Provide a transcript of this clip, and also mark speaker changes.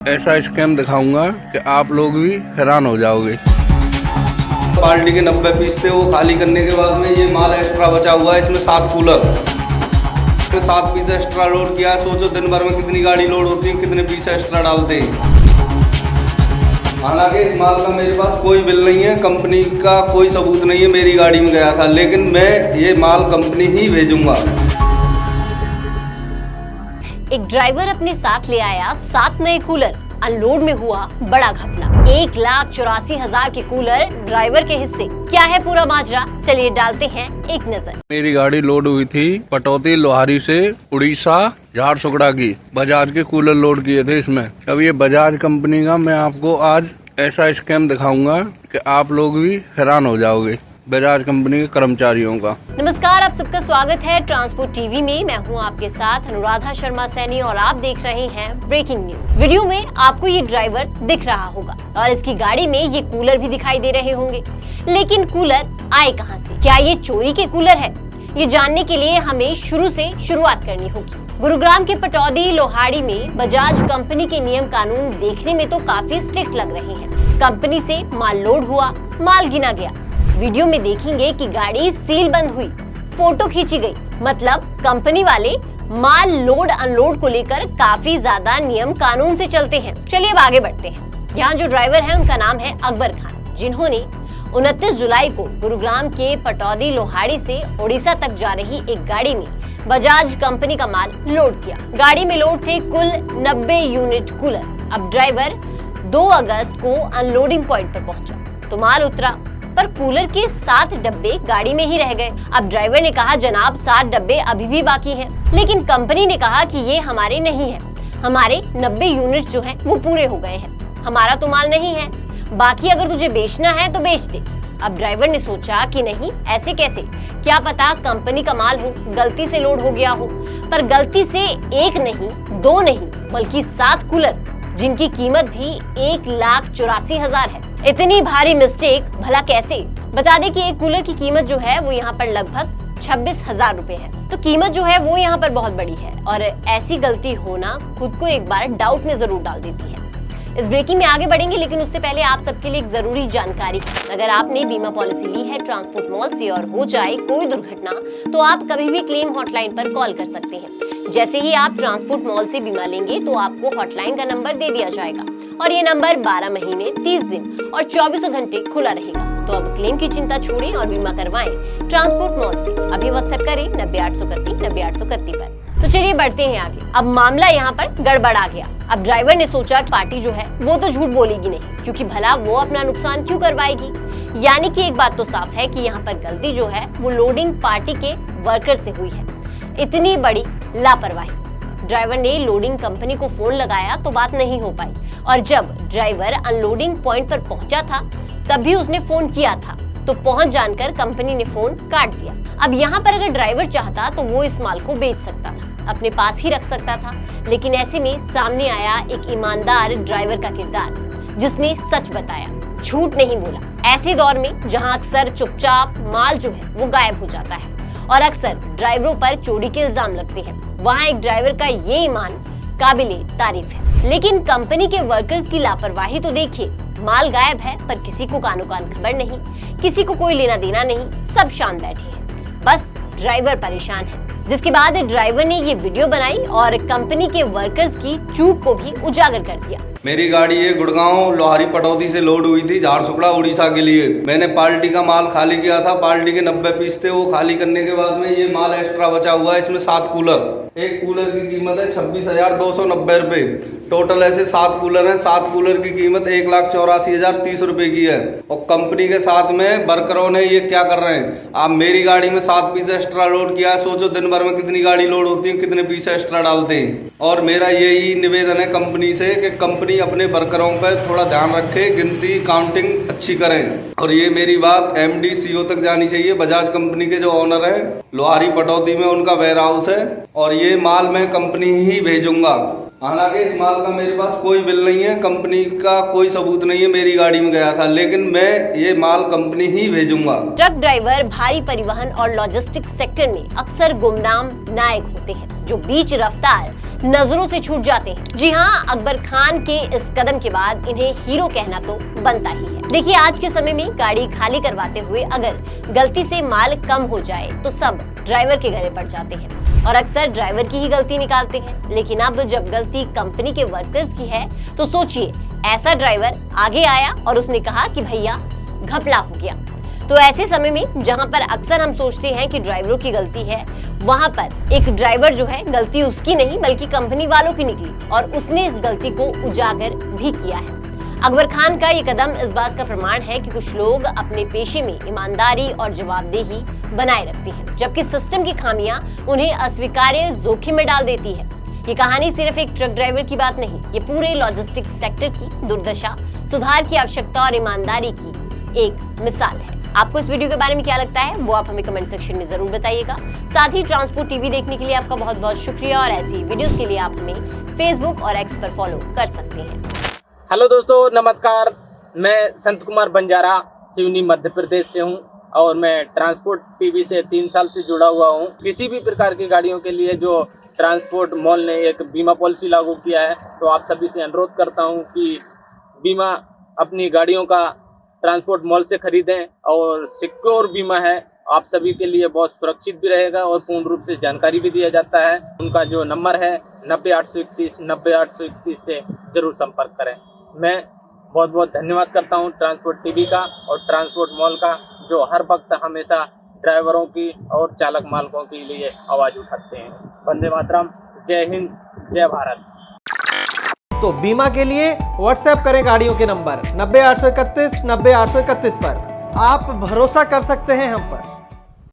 Speaker 1: ऐसा स्कैम दिखाऊंगा कि आप लोग भी हैरान हो जाओगे। पार्टी के 90 पीस थे, वो खाली करने के बाद में ये माल एक्स्ट्रा बचा हुआ है। इसमें 7 कूलर, इसमें 7 पीस एक्स्ट्रा लोड किया है। सोचो दिन भर में कितनी गाड़ी लोड होती है, कितने पीस एक्स्ट्रा डालते हैं। हालांकि इस माल का मेरे पास कोई बिल नहीं है, कंपनी का कोई सबूत नहीं है, मेरी गाड़ी में गया था, लेकिन मैं ये माल कंपनी ही भेजूंगा।
Speaker 2: एक ड्राइवर अपने साथ ले आया 7 नए कूलर। अनलोड में हुआ बड़ा घपला। 1,84,000 के कूलर ड्राइवर के हिस्से। क्या है पूरा माजरा, चलिए डालते हैं एक नजर।
Speaker 1: मेरी गाड़ी लोड हुई थी पटौदी लोहारी से उड़ीसा झारसुगड़ा की। बजाज के कूलर लोड किए थे इसमें। अब ये बजाज कंपनी का मैं आपको आज ऐसा स्कैम दिखाऊंगा कि आप लोग भी हैरान हो जाओगे, बजाज कंपनी के कर्मचारियों का।
Speaker 2: नमस्कार, आप सबका स्वागत है ट्रांसपोर्ट टीवी में। मैं हूं आपके साथ अनुराधा शर्मा सैनी और आप देख रहे हैं ब्रेकिंग न्यूज। वीडियो में आपको ये ड्राइवर दिख रहा होगा और इसकी गाड़ी में ये कूलर भी दिखाई दे रहे होंगे, लेकिन कूलर आए कहां से? क्या ये चोरी के कूलर है? ये जानने के लिए हमें शुरू से शुरुआत करनी होगी। गुरुग्राम के पटौदी लोहाड़ी में बजाज कंपनी के नियम कानून देखने में तो काफी स्ट्रिक्ट लग रहे हैं। कंपनी से माल लोड हुआ, माल गिना गया। वीडियो में देखेंगे कि गाड़ी सील बंद हुई, फोटो खींची गई। मतलब कंपनी वाले माल लोड अनलोड को लेकर काफी ज्यादा नियम कानून से चलते हैं। चलिए अब आगे बढ़ते हैं। यहाँ जो ड्राइवर है उनका नाम है अकबर खान, जिन्होंने 29 जुलाई को गुरुग्राम के पटौदी लोहाड़ी से उड़ीसा तक जा रही एक गाड़ी में बजाज कंपनी का माल लोड किया। गाड़ी में लोड थे कुल 90 यूनिट कूलर। अब ड्राइवर 2 अगस्त को अनलोडिंग पॉइंट पर पहुंचा तो माल उतरा, पर कूलर के 7 डब्बे गाड़ी में ही रह गए। अब ड्राइवर ने कहा, जनाब 7 डब्बे अभी भी बाकी हैं। लेकिन कंपनी ने कहा कि ये हमारे नहीं है, हमारे 90 यूनिट जो हैं वो पूरे हो गए हैं, हमारा तो माल नहीं है, बाकी अगर तुझे बेचना है तो बेच दे। अब ड्राइवर ने सोचा कि नहीं, ऐसे कैसे, क्या पता कंपनी का माल हो, गलती से लोड हो गया हो। पर गलती से 1 नहीं, 2 नहीं, बल्कि 7 कूलर, जिनकी कीमत भी 1,84,000 है। इतनी भारी मिस्टेक भला कैसे? बता दें कि एक कूलर की कीमत जो है वो यहाँ पर लगभग 26,000 रुपए है। तो कीमत जो है वो यहाँ पर बहुत बड़ी है और ऐसी गलती होना खुद को एक बार डाउट में जरूर डाल देती है। इस ब्रेकिंग में आगे बढ़ेंगे, लेकिन उससे पहले आप सबके लिए एक जरूरी जानकारी। अगर आपने बीमा पॉलिसी ली है ट्रांसपोर्ट मॉल से और हो जाए कोई दुर्घटना, तो आप कभी भी क्लेम हॉटलाइन पर कॉल कर सकते हैं। जैसे ही आप ट्रांसपोर्ट मॉल से बीमा लेंगे तो आपको हॉटलाइन का नंबर दे दिया जाएगा और ये नंबर 12 महीने 30 दिन और 24 घंटे खुला रहेगा। तो अब क्लेम की चिंता छोड़ें और बीमा करवाएं ट्रांसपोर्ट मॉल से। अभी व्हाट्सएप करें 90,831 पर। तो चलिए बढ़ते हैं आगे। अब मामला यहाँ पर गड़बड़ आ गया। अब ड्राइवर ने सोचा कि पार्टी जो है वो तो झूठ बोलेगी नहीं, क्योंकि भला वो अपना नुकसान क्यों करवाएगी। यानी कि एक बात तो साफ है कि यहाँ पर गलती जो है वो लोडिंग पार्टी के वर्कर से हुई है। इतनी बड़ी लापरवाही। ड्राइवर ने लोडिंग कंपनी को फोन लगाया तो बात नहीं हो पाई, और जब ड्राइवर अनलोडिंग पॉइंट पर पहुंचा था तब भी उसने फोन किया था, तो पहुंच जानकर कंपनी ने फोन काट दिया। अब यहाँ पर अगर ड्राइवर चाहता तो वो इस माल को बेच सकता था, अपने पास ही रख सकता था, लेकिन ऐसे में सामने आया एक ईमानदार ड्राइवर का किरदार, जिसने सच बताया, झूठ नहीं बोला। ऐसे दौर में जहाँ अक्सर चुपचाप माल जो है वो गायब हो जाता है और अक्सर ड्राइवरों पर चोरी के इल्जाम लगते हैं, वहाँ एक ड्राइवर का ये ईमान काबिले तारीफ है। लेकिन कंपनी के वर्कर्स की लापरवाही तो देखिए। माल गायब है पर किसी को कानो कान खबर नहीं, किसी को कोई लेना देना नहीं, सब शांत बैठे हैं, बस ड्राइवर परेशान है। जिसके बाद ड्राइवर ने ये वीडियो बनाई और कंपनी के वर्कर्स की चूक को भी उजागर कर दिया।
Speaker 1: मेरी गाड़ी ये गुड़गांव लोहारी पटौदी से लोड हुई थी झारसुगड़ा उड़ीसा के लिए। मैंने पार्टी का माल खाली किया था। पार्टी के 90 पीस थे, वो खाली करने के बाद में ये माल एक्स्ट्रा बचा हुआ है। इसमें 7 कूलर, एक कूलर की कीमत है 26,290 रुपए। टोटल ऐसे 7 कूलर हैं। 7 कूलर की कीमत 1,84,030 रुपए की है। और कंपनी के साथ में वर्करों ने ये क्या कर रहे हैं, आप मेरी गाड़ी में 7 पीस एक्स्ट्रा लोड किया है। सोचो दिन भर में कितनी गाड़ी लोड होती है, कितने पीस एक्स्ट्रा डालते हैं। और मेरा यही निवेदन है कंपनी से कि कंपनी अपने वर्करों पर थोड़ा ध्यान रखे, गिनती काउंटिंग अच्छी करें। और ये मेरी बात MD CO तक जानी चाहिए। बजाज कंपनी के जो ओनर है लोहारी पटौदी में उनका वेयर हाउस है और ये माल मैं कंपनी ही भेजूंगा। हालांकि इस माल का मेरे पास कोई बिल नहीं है, कंपनी का कोई सबूत नहीं है, मेरी गाड़ी में गया था, लेकिन मैं ये माल कंपनी ही भेजूंगा।
Speaker 2: ट्रक ड्राइवर भारी परिवहन और लॉजिस्टिक्स सेक्टर में अक्सर गुमनाम नायक होते हैं जो बीच रफ्तार नजरों से छूट जाते हैं। जी हाँ, अकबर खान के इस कदम के बाद इन्हें हीरो कहना तो बनता ही है। देखिए, आज के समय में गाड़ी खाली करवाते हुए अगर गलती से माल कम हो जाए तो सब ड्राइवर के गले पड़ जाते हैं और अक्सर ड्राइवर की ही गलती निकालते हैं। लेकिन अब जब गलती कंपनी के वर्कर्स की है तो सोचिए, ऐसा ड्राइवर आगे आया और उसने कहा कि भैया घपला हो गया। तो ऐसे समय में जहां पर अक्सर हम सोचते हैं कि ड्राइवरों की गलती है, वहां पर एक ड्राइवर जो है, गलती उसकी नहीं बल्कि कंपनी वालों की निकली और उसने इस गलती को उजागर भी किया है। अकबर खान का ये कदम इस बात का प्रमाण है कि कुछ लोग अपने पेशे में ईमानदारी और जवाबदेही बनाए रखते हैं, जबकि सिस्टम की खामियां उन्हें अस्वीकार्य जोखिम में डाल देती है। ये कहानी सिर्फ एक ट्रक ड्राइवर की बात नहीं, ये पूरे लॉजिस्टिक्स सेक्टर की दुर्दशा, सुधार की आवश्यकता और ईमानदारी की एक मिसाल है। आपको इस वीडियो के बारे में क्या लगता है वो आप हमें कमेंट सेक्शन में जरूर बताइएगा। साथ ही ट्रांसपोर्ट टीवी देखने के लिए आपका बहुत बहुत शुक्रिया और ऐसी वीडियोस के लिए आप हमें फेसबुक और एक्स पर फॉलो कर सकते हैं।
Speaker 3: हेलो दोस्तों, नमस्कार। मैं संत कुमार बंजारा सिवनी मध्य प्रदेश से हूं और मैं ट्रांसपोर्ट टीवी से 3 साल से जुड़ा हुआ हूं। किसी भी प्रकार की गाड़ियों के लिए जो ट्रांसपोर्ट मॉल ने एक बीमा पॉलिसी लागू किया है, तो आप सभी से अनुरोध करता हूं कि बीमा अपनी गाड़ियों का ट्रांसपोर्ट मॉल से खरीदें और सिक्योर बीमा है, आप सभी के लिए बहुत सुरक्षित भी रहेगा और पूर्ण रूप से जानकारी भी दिया जाता है। उनका जो नंबर है 90-831 90-831 से ज़रूर संपर्क करें। मैं बहुत बहुत धन्यवाद करता हूं ट्रांसपोर्ट टीवी का और ट्रांसपोर्ट मॉल का, जो हर वक्त हमेशा ड्राइवरों की और चालक मालकों के लिए आवाज़ उठाते हैं। वंदे मातरम, जय हिंद, जय भारत।
Speaker 4: तो बीमा के लिए व्हाट्सएप करें गाड़ियों के नंबर 90-831 90-831 पर। आप भरोसा कर सकते हैं हम पर।